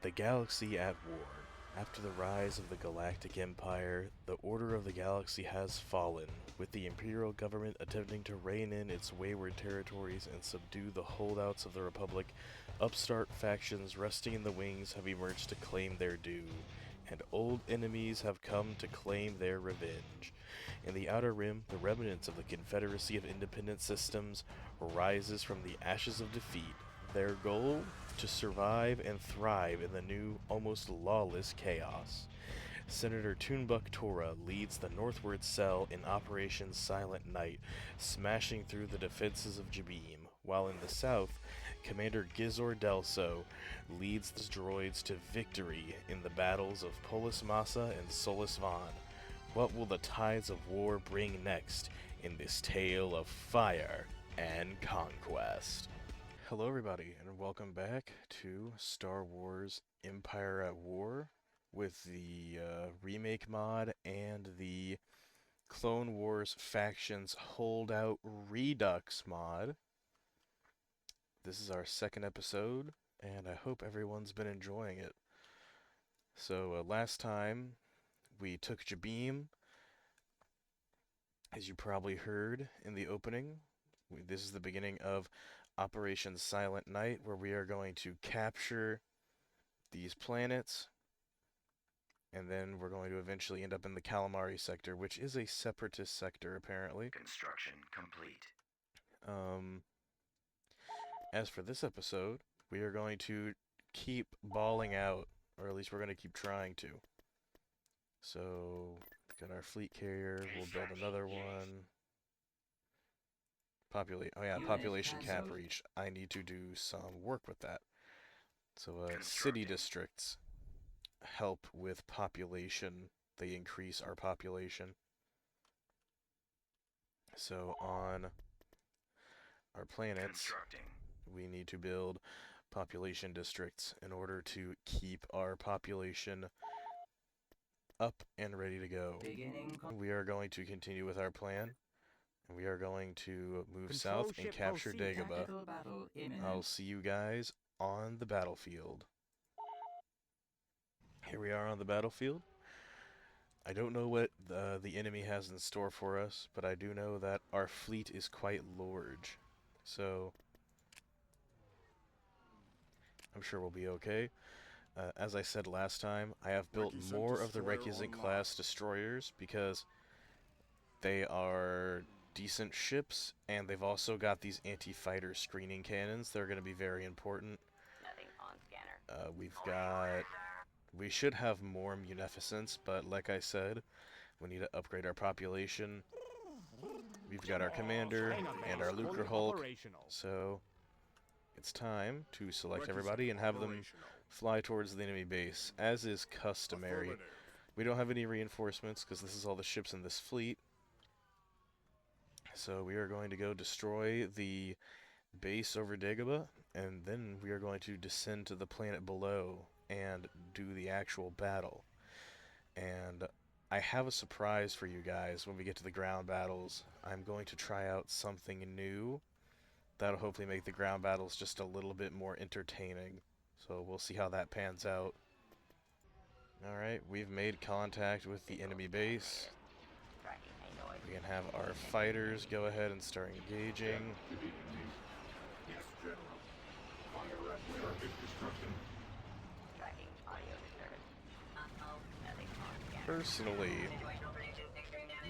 The galaxy at war. After the rise of the Galactic Empire, the order of the galaxy has fallen, with the Imperial government attempting to rein in its wayward territories and subdue the holdouts of the Republic. Upstart factions resting in the wings have emerged to claim their due, and old enemies have come to claim their revenge. In the Outer Rim, the remnants of the Confederacy of Independent Systems rises from the ashes of defeat. Their goal? To survive and thrive in the new, almost lawless chaos. Senator Toonbuck Tora leads the northward cell in Operation Silent Night, smashing through the defenses of Jabeam, while in the south, Commander Gizor Delso leads the droids to victory in the battles of Polis Massa and Solus Van. What will the tides of war bring next in this tale of fire and conquest? Hello everybody, and welcome back to Star Wars Empire at War with the remake mod and the Clone Wars Factions Holdout Redux mod. This is our second episode, and I hope everyone's been enjoying it. So last time we took Jabeam, as you probably heard in the opening. This is the beginning of Operation Silent Night, where we are going to capture these planets, and then we're going to eventually end up in the Calamari sector, which is a Separatist sector, apparently. Construction complete. As for this episode, we are going to keep balling out, or at least we're going to keep trying to. So, got our fleet carrier, we'll build another one. Population cap reach. I need to do some work with that. So, city districts help with population. They increase our population. So, on our planets, we need to build population districts in order to keep our population up and ready to go. We are going to continue with our plan. We are going to move south and capture Dagobah. I'll see you guys on the battlefield. Here we are on the battlefield. I don't know what the enemy has in store for us, but I do know that our fleet is quite large. So, I'm sure we'll be okay. As I said last time, I have built more of the Requisite class destroyers because they are decent ships, and they've also got these anti-fighter screening cannons. They're going to be very important. Nothing on scanner. We should have more munificence, but like I said, we need to upgrade our population. We've got our commander and our Lucre Hulk, so it's time to select everybody and have them fly towards the enemy base, as is customary. We don't have any reinforcements because this is all the ships in this fleet. So we are going to go destroy the base over Dagobah, and then we are going to descend to the planet below and do the actual battle. And I have a surprise for you guys when we get to the ground battles. I'm going to try out something new that'll hopefully make the ground battles just a little bit more entertaining. So we'll see how that pans out. Alright, we've made contact with the enemy base. We can have our fighters go ahead and start engaging. Yes, General. Fire at target destruction. Personally,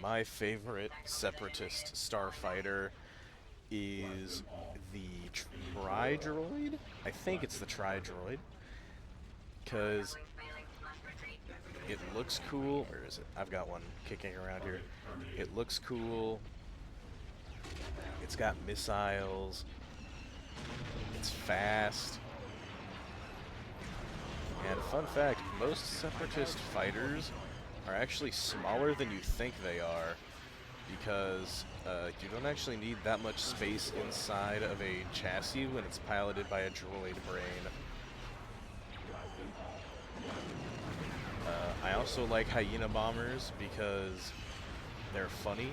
my favorite Separatist starfighter is the Tri-Droid? I think it's the Tri-Droid, because it looks cool. Where is it? I've got one kicking around here. It looks cool. It's got missiles. It's fast. And fun fact, most Separatist fighters are actually smaller than you think they are, because you don't actually need that much space inside of a chassis when it's piloted by a droid brain. I also like hyena bombers because they're funny,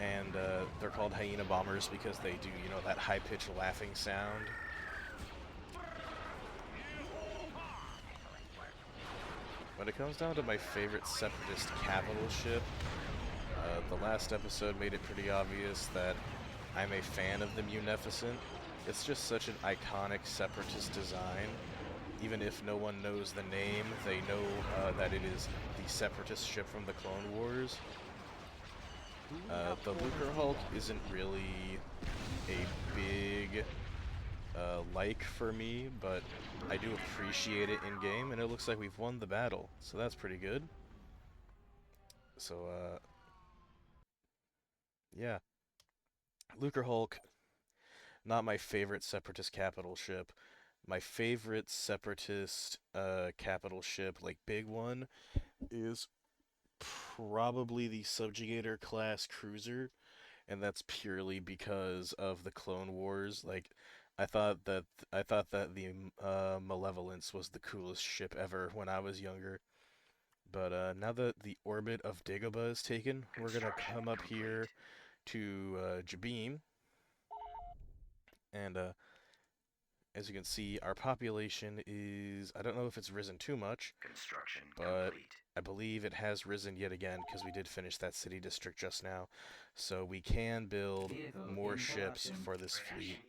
and they're called hyena bombers because they do, you know, that high-pitched laughing sound. When it comes down to my favorite Separatist capital ship, the last episode made it pretty obvious that I'm a fan of the Munificent. It's just such an iconic Separatist design. Even if no one knows the name, they know that it is the Separatist ship from the Clone Wars. The Lucre Hulk isn't really a big like for me, but I do appreciate it in-game, and it looks like we've won the battle, so that's pretty good. So, yeah. Lucre Hulk, not my favorite Separatist capital ship. My favorite Separatist capital ship, like big one, is probably the Subjugator class cruiser, and that's purely because of the Clone Wars. Like, I thought that the Malevolence was the coolest ship ever when I was younger. But now that the orbit of Dagobah is taken, we're gonna come up here to Jabim, and as you can see, our population is, I don't know if it's risen too much, Construction but complete. I believe it has risen yet again because we did finish that city district just now. So we can build more ships for this fleet.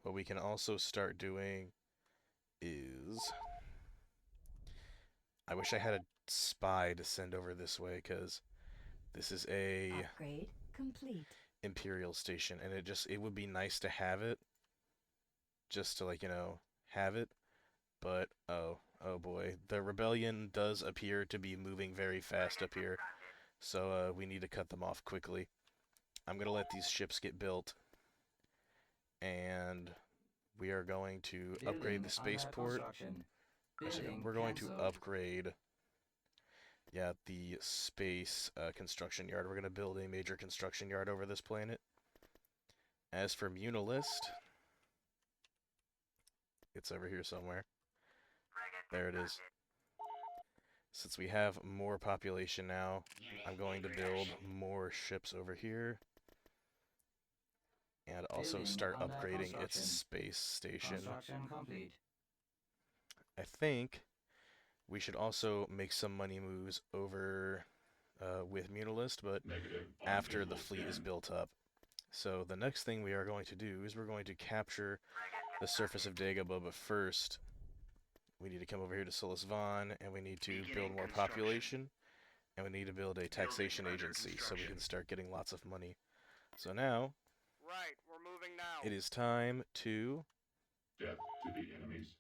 What we can also start doing is, I wish I had a spy to send over this way because this is a Upgrade complete. Imperial station, and it would be nice to have it, just to, like, have it. But oh boy, the rebellion does appear to be moving very fast up here, so we need to cut them off quickly. I'm gonna let these ships get built, and we are going to upgrade the spaceport. Actually, we're going to upgrade, yeah, the space construction yard. We're gonna build a major construction yard over this planet. As for Munilist, it's over here somewhere. There it is. Since we have more population now, I'm going to build more ships over here. And also start upgrading its space station. I think we should also make some money moves over with Munilist, but after the fleet is built up. So the next thing we are going to do is we're going to capture the surface of Dagobah, but first we need to come over here to Solus Vaughn, and we need to build more population, and we need to build a taxation agency so we can start getting lots of money. So now, right, we're moving now. It is time to Death to the enemies.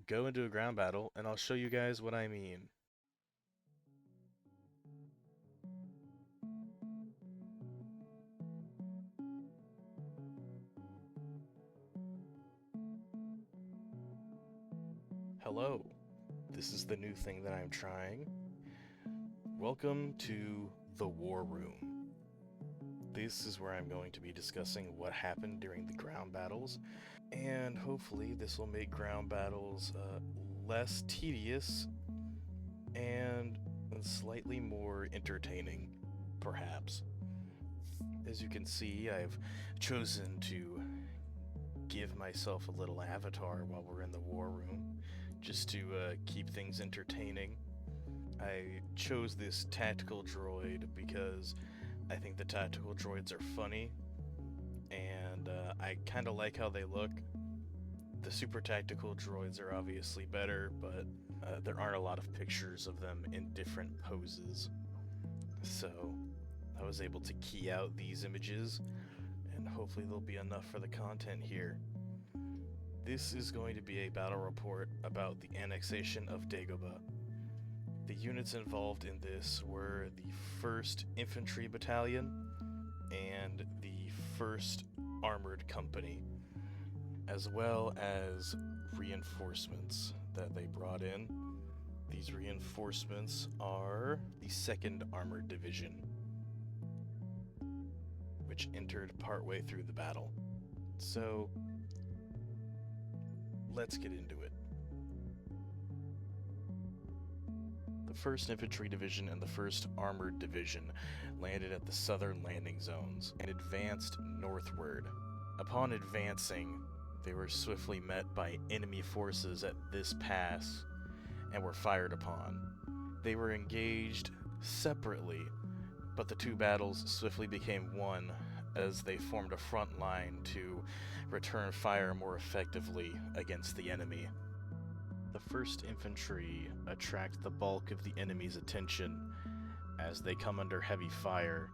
go into a ground battle, and I'll show you guys what I mean. Hello, this is the new thing that I'm trying. Welcome to the War Room. This is where I'm going to be discussing what happened during the ground battles, and hopefully this will make ground battles less tedious and slightly more entertaining, perhaps. As you can see, I've chosen to give myself a little avatar while we're in the war room, just to keep things entertaining. I chose this tactical droid because I think the tactical droids are funny, and I kind of like how they look. The super tactical droids are obviously better, but there aren't a lot of pictures of them in different poses. So I was able to key out these images, and hopefully there'll be enough for the content here. This is going to be a battle report about the annexation of Dagobah. The units involved in this were the 1st Infantry Battalion and the 1st Armored Company, as well as reinforcements that they brought in. These reinforcements are the 2nd Armored Division, which entered partway through the battle. So, let's get into it. The 1st Infantry Division and the 1st Armored Division landed at the southern landing zones and advanced northward. Upon advancing, they were swiftly met by enemy forces at this pass, and were fired upon. They were engaged separately, but the two battles swiftly became one as they formed a front line to return fire more effectively against the enemy. The 1st Infantry attract the bulk of the enemy's attention as they come under heavy fire.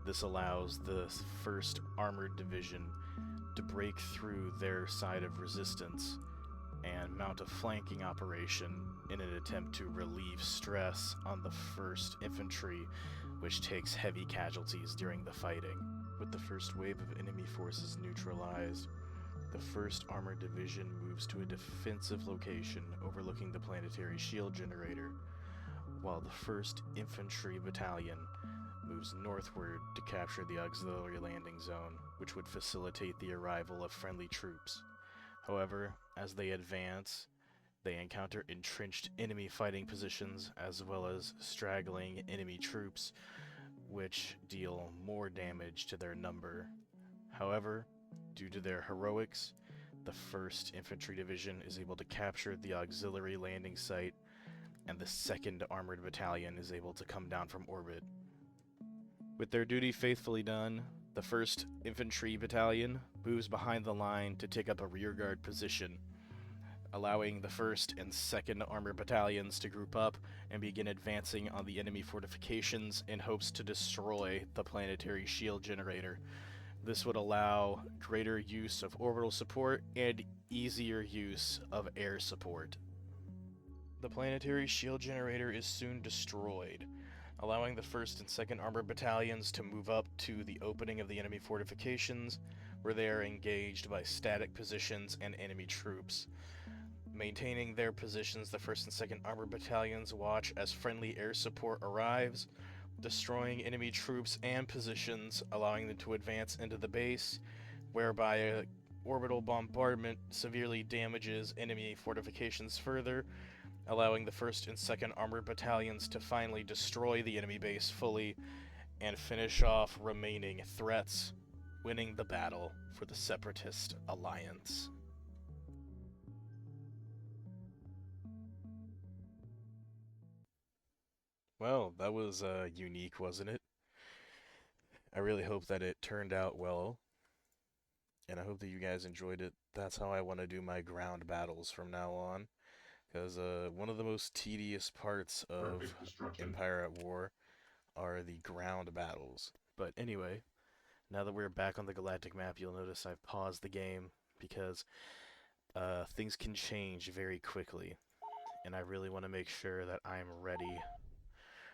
This allows the 1st Armored Division to break through their side of resistance and mount a flanking operation in an attempt to relieve stress on the 1st Infantry, which takes heavy casualties during the fighting. With the first wave of enemy forces neutralized, the 1st Armored Division moves to a defensive location overlooking the planetary shield generator, while the 1st Infantry Battalion moves northward to capture the auxiliary landing zone, which would facilitate the arrival of friendly troops. However, as they advance, they encounter entrenched enemy fighting positions as well as straggling enemy troops, which deal more damage to their number. However, due to their heroics, the 1st Infantry Division is able to capture the auxiliary landing site, and the 2nd Armored Battalion is able to come down from orbit. With their duty faithfully done, the 1st Infantry Battalion moves behind the line to take up a rearguard position, allowing the 1st and 2nd Armored Battalions to group up and begin advancing on the enemy fortifications in hopes to destroy the planetary shield generator. This would allow greater use of orbital support and easier use of air support. The planetary shield generator is soon destroyed, allowing the 1st and 2nd Armored Battalions to move up to the opening of the enemy fortifications, where they are engaged by static positions and enemy troops. Maintaining their positions, the 1st and 2nd Armored Battalions watch as friendly air support arrives, destroying enemy troops and positions, allowing them to advance into the base, whereby an orbital bombardment severely damages enemy fortifications further, allowing the 1st and 2nd Armored Battalions to finally destroy the enemy base fully and finish off remaining threats, winning the battle for the Separatist Alliance. Well, that was unique, wasn't it? I really hope that it turned out well, and I hope that you guys enjoyed it. That's how I want to do my ground battles from now on, because one of the most tedious parts of Perfect destruction. Empire at War are the ground battles. But anyway, now that we're back on the galactic map, you'll notice I've paused the game because things can change very quickly, and I really want to make sure that I'm ready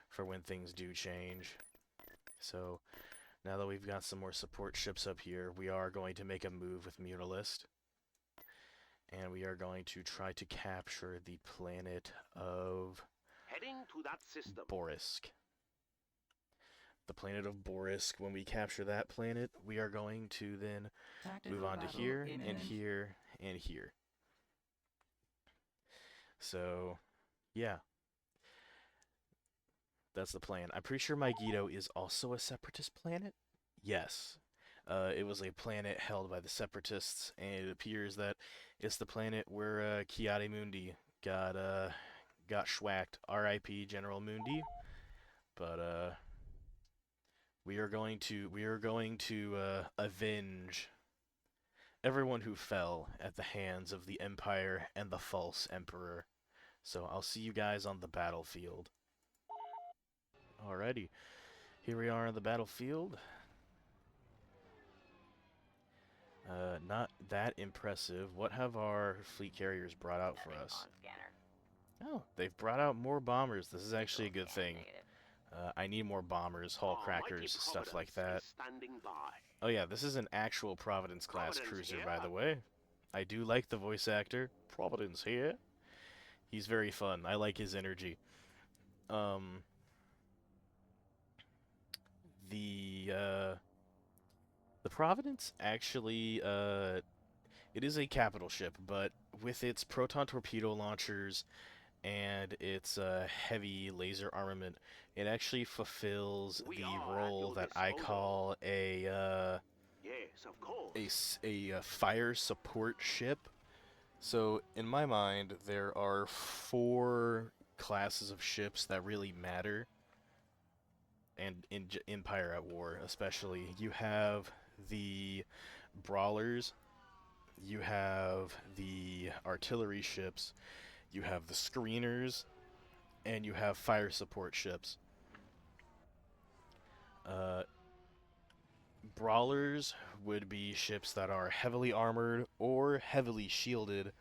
for when things do change. So now that we've got some more support ships up here, we are going to make a move with Mutalist, and we are going to try to capture the planet of Heading to that system. Borisk. The planet of Borisk, when we capture that planet, we are going to then move on to here, and here, and here. So, yeah. That's the plan. I'm pretty sure Megiddo is also a Separatist planet? Yes. It was a planet held by the Separatists, and it appears that it's the planet where Kiadi Mundi got schwacked. R.I.P. General Mundi. But we are going to avenge everyone who fell at the hands of the Empire and the false Emperor. So I'll see you guys on the battlefield. Alrighty, here we are on the battlefield. Not that impressive. What have our fleet carriers brought out for us? Oh, they've brought out more bombers. This is actually a good thing. I need more bombers, hull crackers, stuff like that. Oh yeah, this is an actual Providence-class cruiser, by the way. I do like the voice actor. Providence here. He's very fun. I like his energy. The Providence actually, it is a capital ship, but with its proton torpedo launchers and its heavy laser armament, it actually fulfills the role that I call a fire support ship. So, in my mind, there are 4 classes of ships that really matter, and in Empire at War especially. You have the brawlers, you have the artillery ships, you have the screeners, and you have fire support ships. Uh, Brawlers would be ships that are heavily armored or heavily shielded,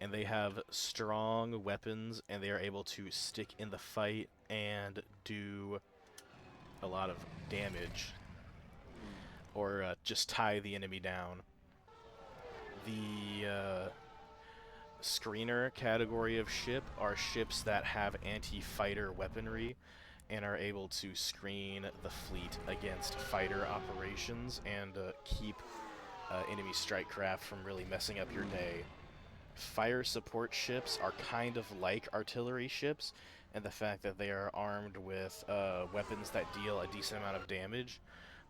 and they have strong weapons, and they are able to stick in the fight and do a lot of damage, or just tie the enemy down. The screener category of ship are ships that have anti-fighter weaponry and are able to screen the fleet against fighter operations and keep enemy strike craft from really messing up your day. Fire support ships are kind of like artillery ships, and the fact that they are armed with weapons that deal a decent amount of damage,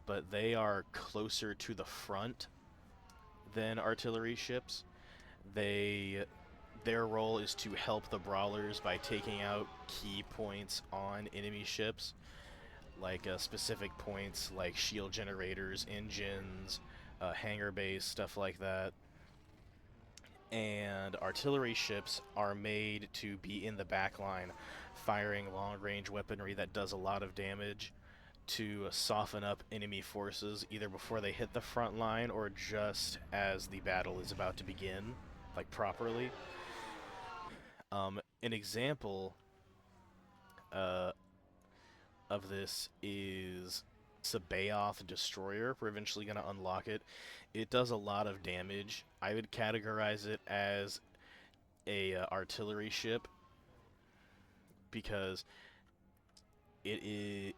but they are closer to the front than artillery ships. Their role is to help the brawlers by taking out key points on enemy ships, like specific points like shield generators, engines, hangar bays, stuff like that. And artillery ships are made to be in the back line, firing long-range weaponry that does a lot of damage to soften up enemy forces, either before they hit the front line or just as the battle is about to begin, like properly. An example uh, of this is Sabaoth Destroyer. We're eventually going to unlock it. It does a lot of damage. I would categorize it as a artillery ship because it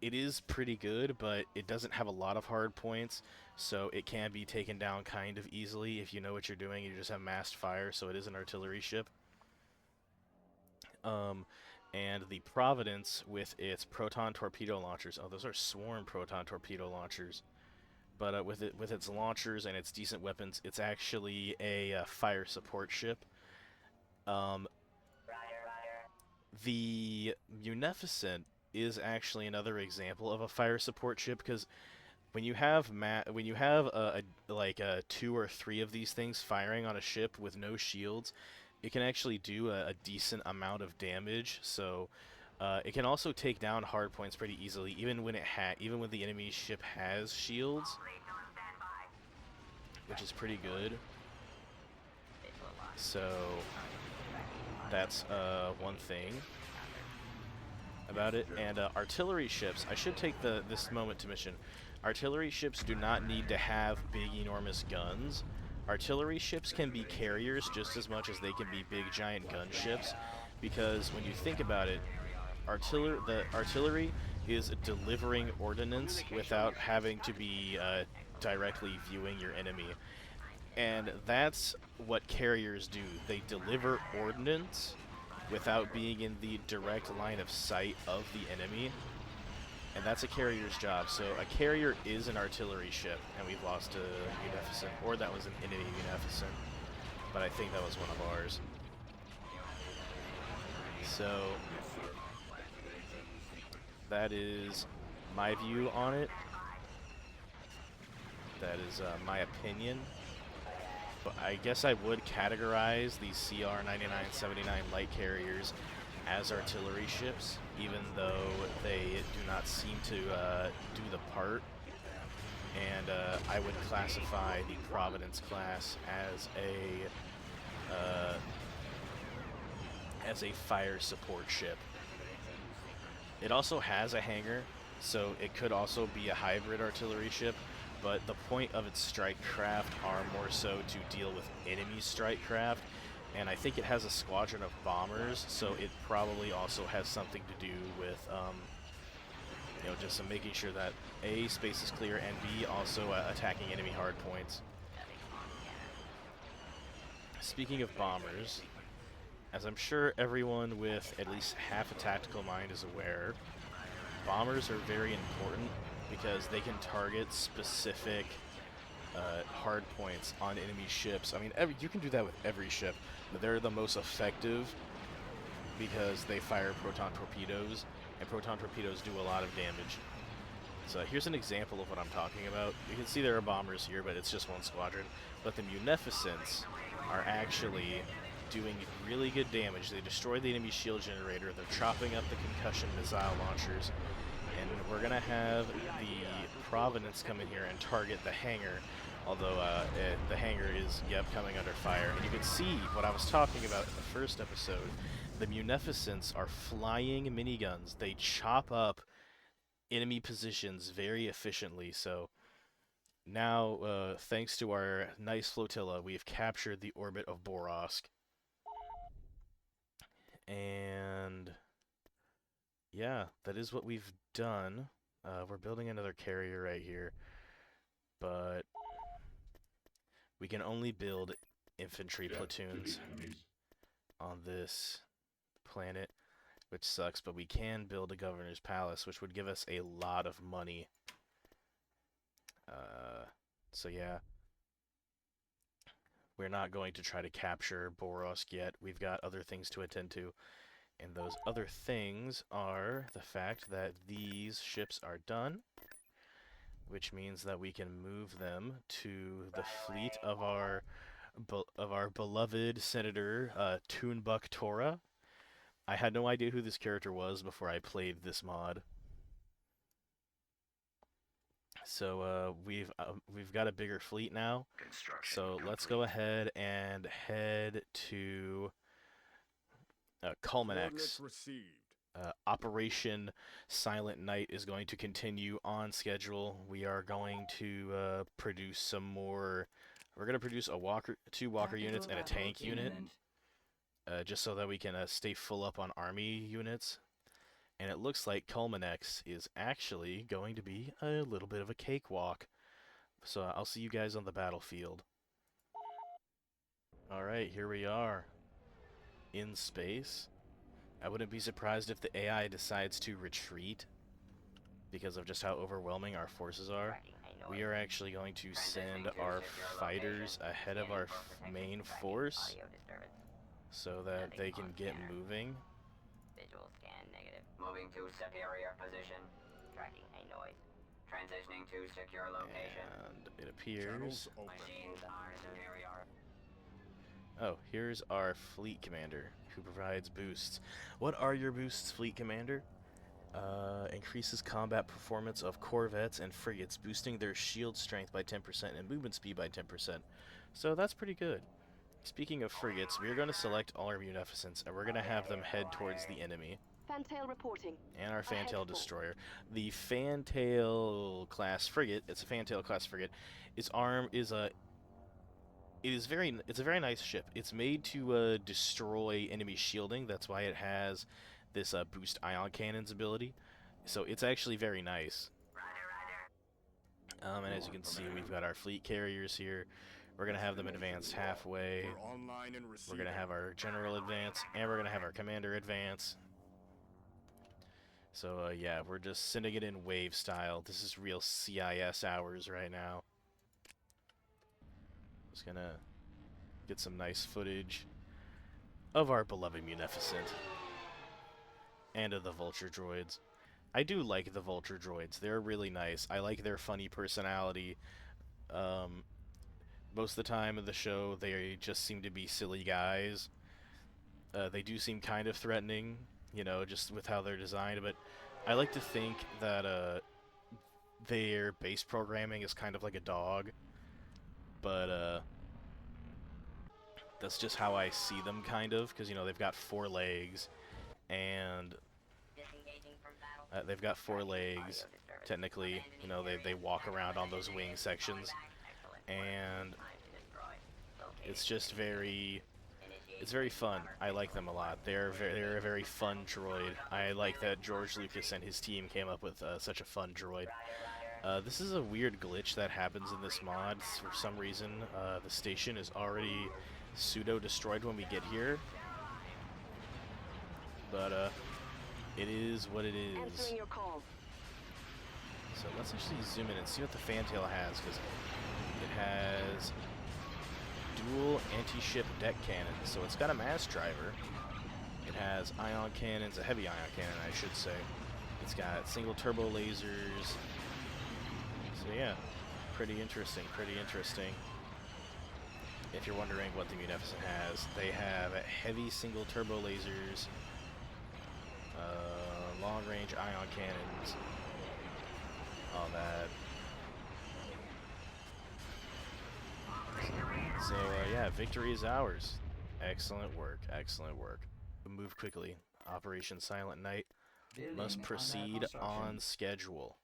is pretty good, but it doesn't have a lot of hard points, so it can be taken down kind of easily if you know what you're doing. You just have massed fire, so it is an artillery ship. And the Providence with its proton torpedo launchers. Oh, those are swarm proton torpedo launchers. But with its launchers and its decent weapons, it's actually a fire support ship. The Munificent is actually another example of a fire support ship, because when you have like 2 or 3 of these things firing on a ship with no shields, it can actually do a decent amount of damage. So it can also take down hard points pretty easily, even when the enemy ship has shields, which is pretty good. So that's one thing about it. And artillery ships, I should take this moment to mention, artillery ships do not need to have big, enormous guns. Artillery ships can be carriers just as much as they can be big, giant gunships, because when you think about it, the artillery is delivering ordnance without having to be directly viewing your enemy. And that's what carriers do. They deliver ordnance without being in the direct line of sight of the enemy. And that's a carrier's job. So a carrier is an artillery ship, and we've lost a Munificent, or that was an enemy Munificent, but I think that was one of ours. So that is my view on it. That is my opinion. But I guess I would categorize these CR-9979 light carriers as artillery ships, even though they do not seem to do the part. And I would classify the Providence class as a fire support ship. It also has a hangar, so it could also be a hybrid artillery ship, but the point of its strike craft are more so to deal with enemy strike craft, and I think it has a squadron of bombers, so it probably also has something to do with, just making sure that A, space is clear, and B, also attacking enemy hard points. Speaking of bombers, as I'm sure everyone with at least half a tactical mind is aware, bombers are very important because they can target specific hard points on enemy ships. I mean, you can do that with every ship, but they're the most effective because they fire proton torpedoes, and proton torpedoes do a lot of damage. So here's an example of what I'm talking about. You can see there are bombers here, but it's just one squadron. But the Munificents are actually doing really good damage. They destroy the enemy shield generator, they're chopping up the concussion missile launchers, and we're going to have the Providence come in here and target the hangar, although the hangar is, coming under fire. And you can see what I was talking about in the first episode. The Munificents are flying miniguns. They chop up enemy positions very efficiently, so now, thanks to our nice flotilla, we've captured the orbit of Borosk. And yeah, that is what we've done. We're building another carrier right here, but we can only build infantry platoons on this planet, which sucks, but we can build a governor's palace, which would give us a lot of money. So yeah, we're not going to try to capture Borosk yet. We've got other things to attend to, and those other things are the fact that these ships are done, which means that we can move them to the fleet of our beloved Senator Toonbuck Tora. I had no idea who this character was before I played this mod. So we've got a bigger fleet now. So let's go ahead and head to Culminex. Operation Silent Night is going to continue on schedule. We are going to produce some more. We're going to produce two walker units and a tank unit, just so that we can stay full up on army units. And it looks like Culminex is actually going to be a little bit of a cakewalk. So I'll see you guys on the battlefield. Alright, here we are. In space. I wouldn't be surprised if the AI decides to retreat because of just how overwhelming our forces are. We are actually going to send our fighters ahead of our main force so that they can get moving. Visual scan negative. Moving to superior position. Tracking a noise. Transitioning to secure location. And it appears... Machines are superior. Oh, here's our fleet commander, who provides boosts. What are your boosts, fleet commander? Increases combat performance of corvettes and frigates, boosting their shield strength by 10% and movement speed by 10%. So that's pretty good. Speaking of frigates, we're going to select all our Munificents, and we're going to have them head towards the enemy. Fantail reporting. And our Fantail destroyer. The Fantail class frigate, it's a Fantail class frigate, its arm is a... It's a very nice ship. It's made to destroy enemy shielding. That's why it has this boost ion cannons ability. So it's actually very nice. And as you can see, we've got our fleet carriers here. We're going to have them advance halfway. We're going to have our general advance, and we're going to have our commander advance. So yeah, we're just sending it in wave style. This is real CIS hours right now. Just gonna get some nice footage of our beloved Munificent and of the Vulture droids. I do like the Vulture droids. They're really nice. I like their funny personality. Most of the time in the show, they just seem to be silly guys. They do seem kind of threatening, you know, just with how they're designed, but I like to think that their base programming is kind of like a dog. But that's just how I see them, kind of, because, you know, they've got 4 legs, and they've got 4 legs, technically. You know, they walk around on those wing sections, and it's just it's very fun. I like them a lot. They're a very fun droid. I like that George Lucas and his team came up with such a fun droid. This is a weird glitch that happens in this mod. For some reason, the station is already pseudo-destroyed when we get here. But, it is what it is. Answering your call. So let's actually zoom in and see what the Fantail has, because it has dual anti-ship deck cannons, so it's got a mass driver. It has ion cannons, a heavy ion cannon, I should say. It's got single turbo lasers. So yeah, pretty interesting, pretty interesting. If you're wondering what the Munificent has, they have heavy single turbo lasers, long-range ion cannons, all that. So yeah, victory is ours. Excellent work, excellent work. Move quickly. Operation Silent Night must proceed on schedule.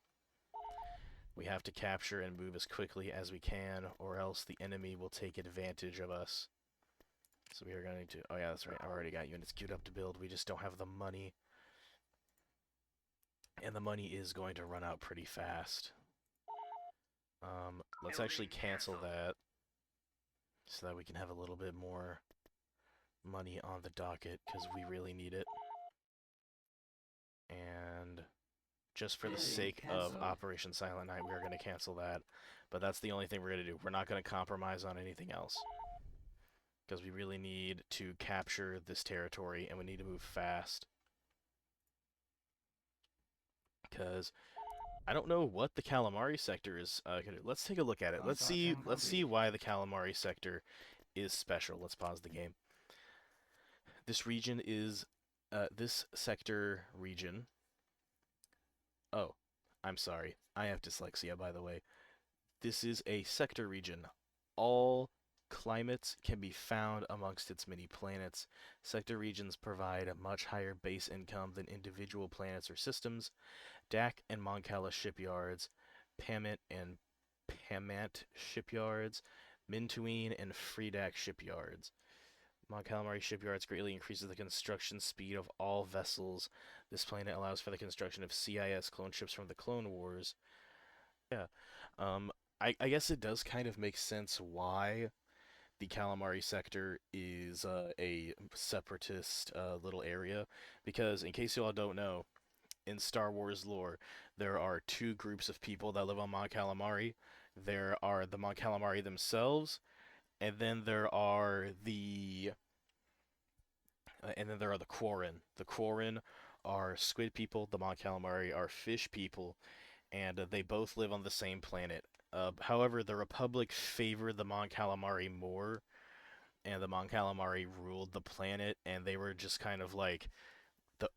We have to capture and move as quickly as we can, or else the enemy will take advantage of us. So we are going to... Oh yeah, that's right. I've already got units queued up to build. We just don't have the money. And the money is going to run out pretty fast. Let's actually cancel that, so that we can have a little bit more money on the docket, because we really need it. And just for the sake of Operation Silent Night, we are going to cancel that. But that's the only thing we're going to do. We're not going to compromise on anything else, because we really need to capture this territory, and we need to move fast. Because I don't know what the Calamari sector is gonna do. Let's take a look at it. Let's see why the Calamari sector is special. Let's pause the game. This region is this sector region. Oh, I'm sorry. I have dyslexia, by the way. This is a sector region. All climates can be found amongst its many planets. Sector regions provide a much higher base income than individual planets or systems. Dak and Moncala shipyards, Pamant and Pamant shipyards, Mintuine and Freedak shipyards. Mon Calamari shipyards greatly increases the construction speed of all vessels. This planet allows for the construction of CIS clone ships from the Clone Wars. Yeah, I guess it does kind of make sense why the Calamari sector is a separatist little area, because in case you all don't know, in Star Wars lore, there are two groups of people that live on Mon Calamari. There are the Mon Calamari themselves, and then there are the Quarren. The Quarren are squid people. The Mon Calamari are fish people, and they both live on the same planet. However, the Republic favored the Mon Calamari more, and the Mon Calamari ruled the planet, and they were just kind of like the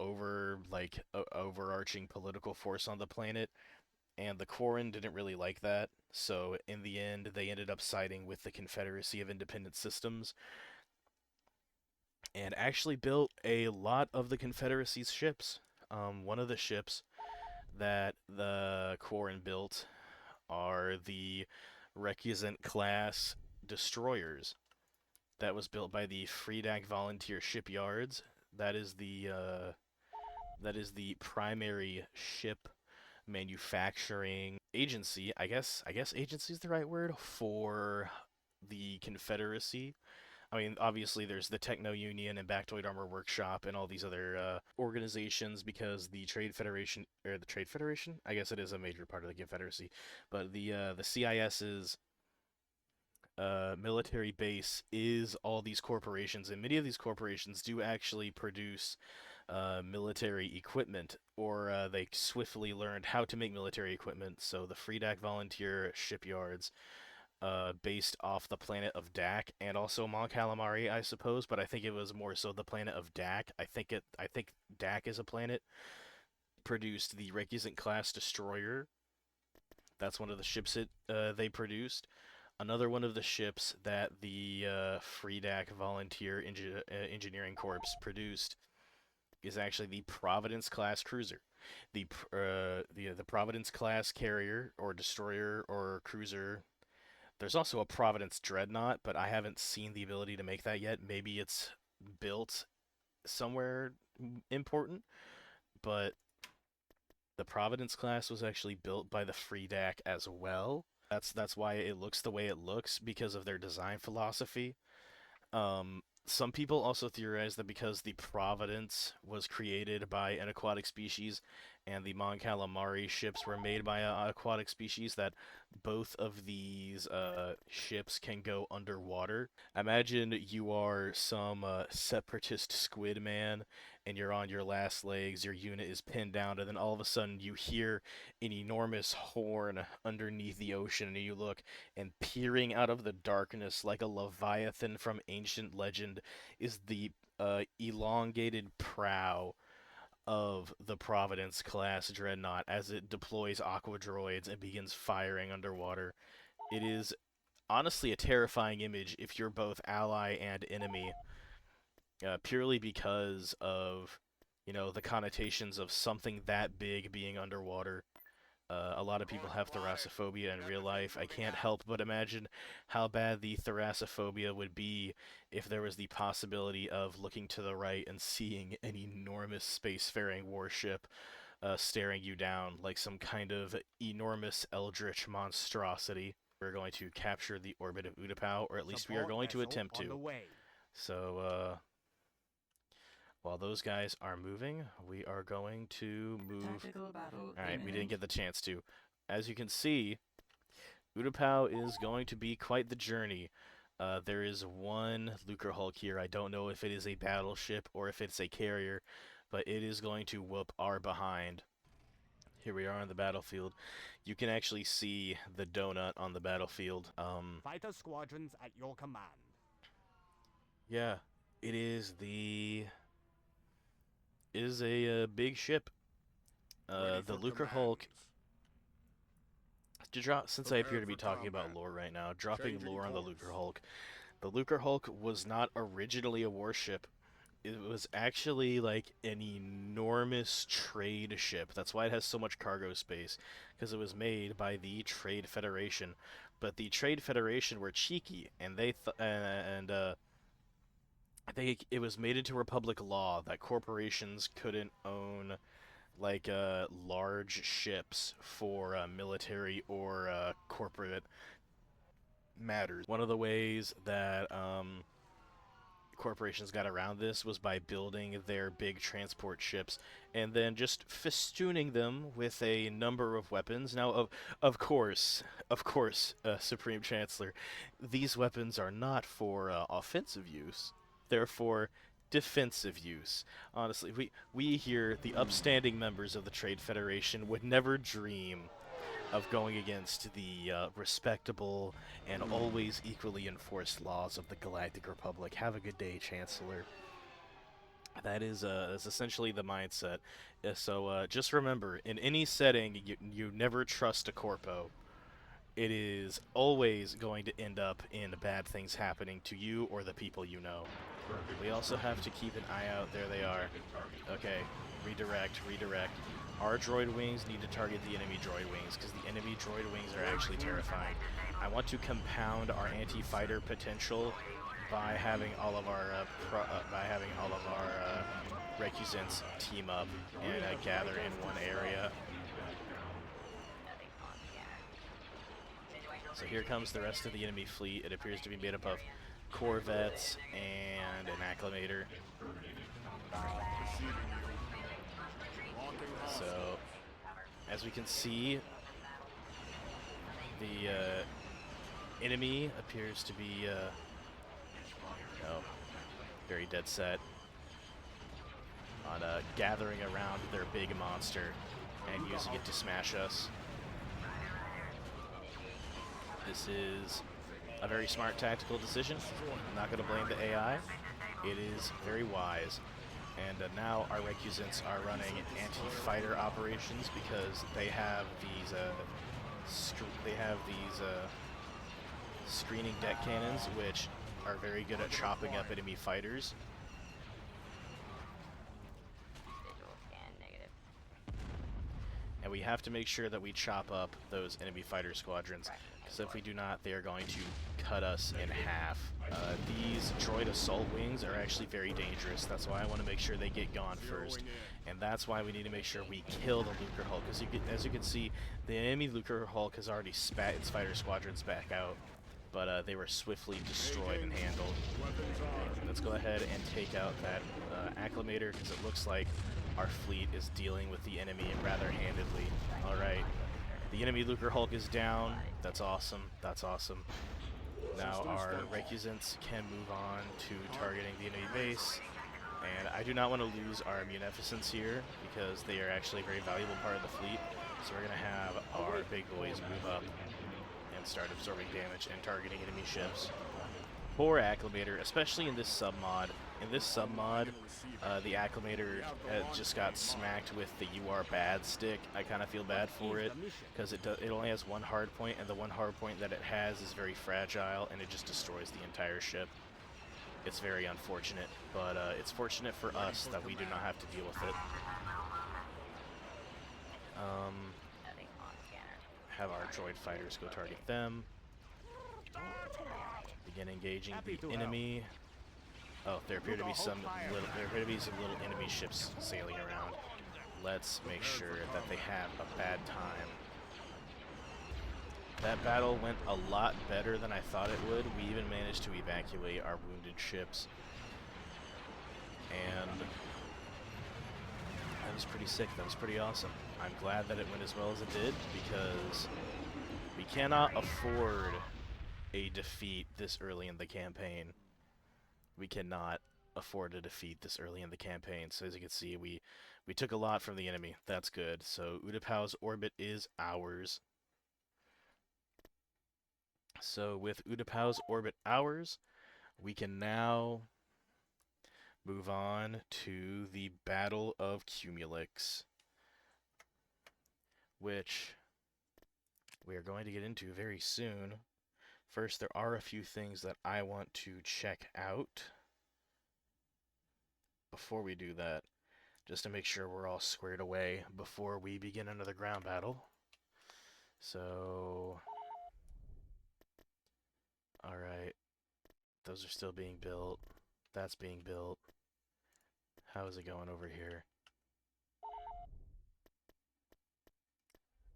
overarching political force on the planet, and the Quarren didn't really like that, so in the end they ended up siding with the Confederacy of Independent Systems and actually built a lot of the Confederacy's ships. One of the ships that the Quarren built are the Recusant class destroyers. That was built by the Freedak Volunteer Shipyards. That is the primary ship manufacturing agency. I guess agency is the right word for the Confederacy. I mean, obviously there's the Techno Union and Bactoid Armor Workshop and all these other organizations, because the Trade Federation, I guess it is a major part of the Confederacy, but the CIS's military base is all these corporations, and many of these corporations do actually produce military equipment, or they swiftly learned how to make military equipment. So the Freedak Volunteer Shipyards, based off the planet of Dak, and also Mon Calamari, I suppose, but I think it was more so the planet of Dak. I think Dak is a planet. Produced the Recusant class destroyer. That's one of the ships they produced. Another one of the ships that the Freedak Volunteer Engineering Corps produced is actually the Providence class cruiser. The Providence class carrier or destroyer or cruiser. There's also a Providence dreadnought, but I haven't seen the ability to make that yet. Maybe it's built somewhere important, but the Providence class was actually built by the Freedak as well. That's why it looks the way it looks, because of their design philosophy. Some people also theorize that because the Providence was created by an aquatic species and the Mon Calamari ships were made by an aquatic species that both of these ships can go underwater. Imagine you are some separatist squid man, and you're on your last legs, your unit is pinned down, and then all of a sudden you hear an enormous horn underneath the ocean, and you look, and peering out of the darkness like a leviathan from ancient legend is the elongated prow of the Providence class dreadnought as it deploys aqua droids and begins firing underwater. It is honestly a terrifying image if you're both ally and enemy, purely because of, you know, the connotations of something that big being underwater. A lot of people have thalassophobia in real life. I can't help but imagine how bad the thalassophobia would be if there was the possibility of looking to the right and seeing an enormous spacefaring warship staring you down like some kind of enormous eldritch monstrosity. We're going to capture the orbit of Utapau, or at least we are going to attempt to. So, while those guys are moving, we are going to move. Alright, we didn't get the chance to. As you can see, Utapau is going to be quite the journey. There is one Lucre Hulk here. I don't know if it is a battleship or if it's a carrier, but it is going to whoop our behind. Here we are on the battlefield. You can actually see the donut on the battlefield. Fighter squadrons at your command. Yeah, it is a big ship. The Lucre Hulk. Since I appear to be talking about lore right now, dropping lore on the Lucre Hulk. The Lucre Hulk was not originally a warship. It was actually like an enormous trade ship. That's why it has so much cargo space, because it was made by the Trade Federation. But the Trade Federation were cheeky, and it was made into Republic law that corporations couldn't own like large ships for military or corporate matters. One of the ways that corporations got around this was by building their big transport ships and then just festooning them with a number of weapons. Now, of course, Supreme Chancellor, these weapons are not for offensive use. They're for defensive use. Honestly, we here, the upstanding members of the Trade Federation, would never dream of going against the respectable and always equally enforced laws of the Galactic Republic. Have a good day, Chancellor. That's essentially the mindset. So just remember, in any setting, you never trust a corpo. It is always going to end up in bad things happening to you or the people you know. We also have to keep an eye out. There they are. Okay, redirect. Our droid wings need to target the enemy droid wings, because the enemy droid wings are actually terrifying. I want to compound our anti-fighter potential by having all of our recusants team up and gather in one area. So here comes the rest of the enemy fleet. It appears to be made up of corvettes and an acclimator. So, as we can see, the enemy appears to be very dead set on gathering around their big monster and using it to smash us. This is a very smart tactical decision. I'm not going to blame the AI. It is very wise. And now our recusants are running anti-fighter operations because they have these screening deck cannons, which are very good at chopping up enemy fighters. Visual scan negative. And we have to make sure that we chop up those enemy fighter squadrons, because if we do not, they are going to cut us in half. These droid assault wings are actually very dangerous. That's why I want to make sure they get gone first. And that's why we need to make sure we kill the Lucre Hulk. As you can see, the enemy Lucre Hulk has already spat its fighter squadrons back out, but they were swiftly destroyed and handled. Let's go ahead and take out that acclimator, because it looks like our fleet is dealing with the enemy rather handedly. Alright, the enemy Lucre Hulk is down. That's awesome. That's awesome. Now our Recusants can move on to targeting the enemy base. And I do not want to lose our Munificents here, because they are actually a very valuable part of the fleet. So we're going to have our big boys move up and start absorbing damage and targeting enemy ships. Poor Acclimator, especially in this submod. In this submod, the Acclimator just got smacked with the "you are bad" stick. I kind of feel bad for it, because it only has one hard point, and the one hard point that it has is very fragile, and it just destroys the entire ship. It's very unfortunate, but it's fortunate for us that we do not have to deal with it. Have our droid fighters go target them. Begin engaging the enemy. Oh, there appear to be some little enemy ships sailing around. Let's make sure that they have a bad time. That battle went a lot better than I thought it would. We even managed to evacuate our wounded ships. And that was pretty sick. That was pretty awesome. I'm glad that it went as well as it did, because we cannot afford a defeat this early in the campaign. We cannot afford a defeat this early in the campaign. So as you can see, we took a lot from the enemy. That's good. So Utapau's orbit is ours. So with Utapau's orbit ours, we can now move on to the Battle of Cumulix, which we are going to get into very soon. First, there are a few things that I want to check out before we do that, just to make sure we're all squared away before we begin another ground battle. So, alright, those are still being built. That's being built. How is it going over here?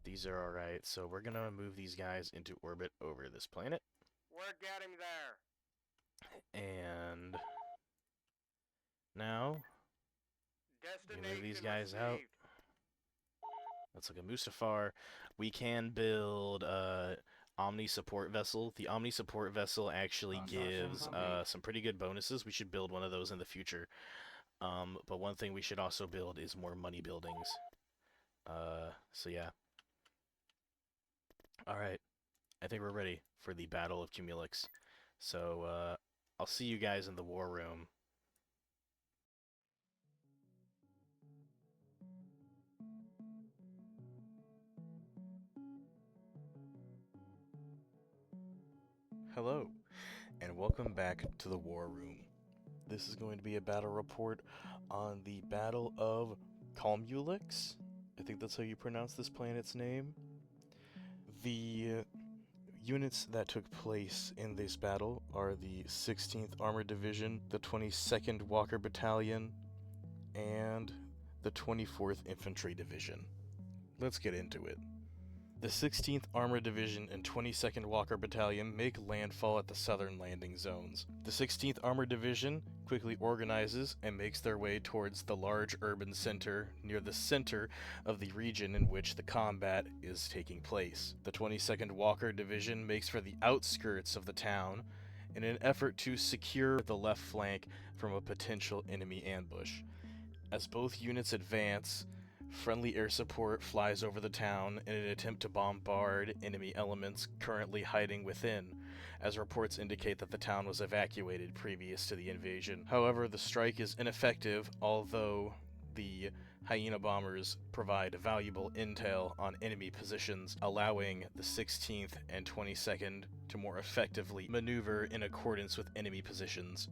These are alright, so we're gonna move these guys into orbit over this planet. We're getting there. And now, we move these guys out. Let's look at Mustafar. We can build Omni Support Vessel. The Omni Support Vessel actually gives some pretty good bonuses. We should build one of those in the future. But one thing we should also build is more money buildings. So yeah. Alright. I think we're ready for the Battle of Cumulix. So, I'll see you guys in the war room. Hello, and welcome back to the war room. This is going to be a battle report on the Battle of Cumulix. I think that's how you pronounce this planet's name. The units that took place in this battle are the 16th Armored Division, the 22nd Walker Battalion, and the 24th Infantry Division. Let's get into it. The 16th Armored Division and 22nd Walker Battalion make landfall at the southern landing zones. The 16th Armored Division quickly organizes and makes their way towards the large urban center near the center of the region in which the combat is taking place. The 22nd Walker Division makes for the outskirts of the town in an effort to secure the left flank from a potential enemy ambush. As both units advance, friendly air support flies over the town in an attempt to bombard enemy elements currently hiding within, as reports indicate that the town was evacuated previous to the invasion. However, the strike is ineffective, although the Hyena bombers provide valuable intel on enemy positions, allowing the 16th and 22nd to more effectively maneuver in accordance with enemy positions.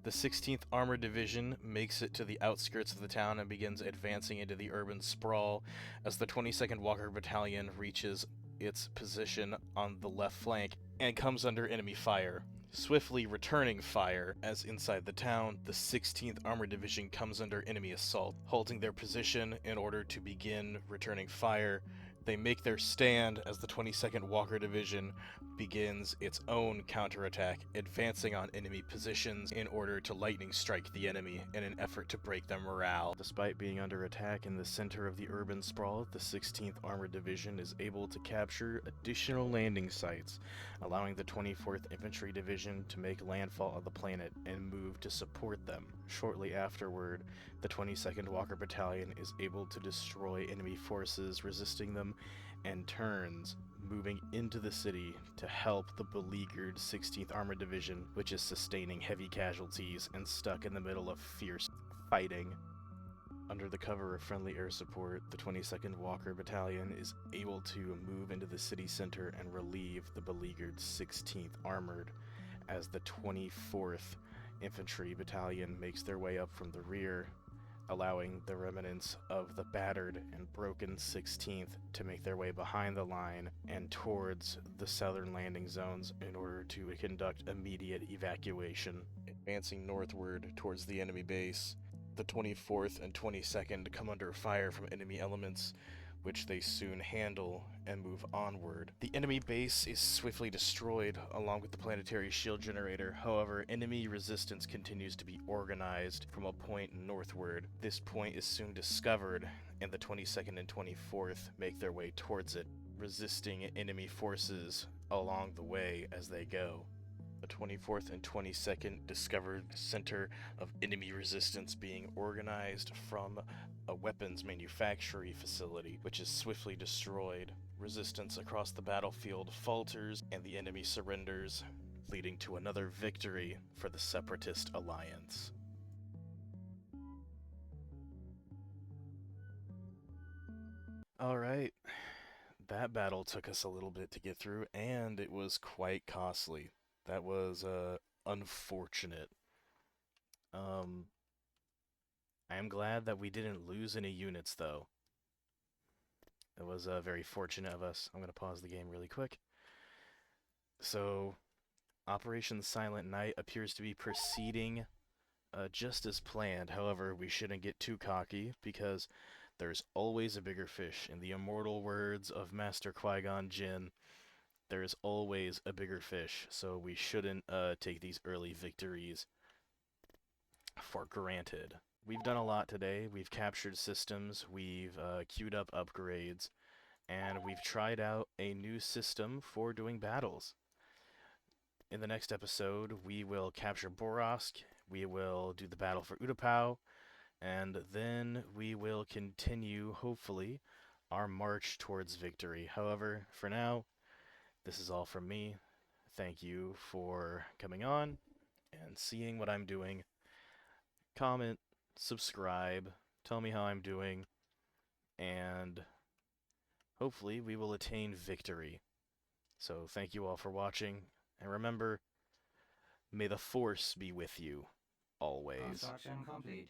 The 16th Armored Division makes it to the outskirts of the town and begins advancing into the urban sprawl as the 22nd Walker Battalion reaches its position on the left flank and comes under enemy fire. Swiftly returning fire, as inside the town, the 16th Armored Division comes under enemy assault, holding their position in order to begin returning fire They make their stand as the 22nd Walker Division begins its own counterattack, advancing on enemy positions in order to lightning strike the enemy in an effort to break their morale. Despite being under attack in the center of the urban sprawl, the 16th Armored Division is able to capture additional landing sites, allowing the 24th Infantry Division to make landfall on the planet and move to support them. Shortly afterward, the 22nd Walker Battalion is able to destroy enemy forces resisting them and turns, moving into the city to help the beleaguered 16th Armored Division, which is sustaining heavy casualties and stuck in the middle of fierce fighting. Under the cover of friendly air support, the 22nd Walker Battalion is able to move into the city center and relieve the beleaguered 16th Armored, as the 24th Infantry Battalion makes their way up from the rear, allowing the remnants of the battered and broken 16th to make their way behind the line and towards the southern landing zones in order to conduct immediate evacuation. Advancing northward towards the enemy base, the 24th and 22nd come under fire from enemy elements, which they soon handle and move onward. The enemy base is swiftly destroyed along with the planetary shield generator. However, enemy resistance continues to be organized from a point northward. This point is soon discovered, and the 22nd and 24th make their way towards it, resisting enemy forces along the way as they go. The 24th and 22nd discovered a center of enemy resistance being organized from a weapons manufacturing facility, which is swiftly destroyed. Resistance across the battlefield falters, and the enemy surrenders, leading to another victory for the Separatist Alliance. Alright, that battle took us a little bit to get through, and it was quite costly. That was unfortunate. I am glad that we didn't lose any units, though. It was very fortunate of us. I'm going to pause the game really quick. So, Operation Silent Night appears to be proceeding just as planned. However, we shouldn't get too cocky, because there's always a bigger fish. In the immortal words of Master Qui-Gon Jinn, there is always a bigger fish, so we shouldn't take these early victories for granted. We've done a lot today. We've captured systems, we've queued up upgrades, and we've tried out a new system for doing battles. In the next episode, we will capture Borosk, we will do the battle for Utapau, and then we will continue, hopefully, our march towards victory. However, for now, this is all from me. Thank you for coming on and seeing what I'm doing. Comment, subscribe, tell me how I'm doing, and hopefully we will attain victory. So thank you all for watching, and remember, may the Force be with you always. Construction complete.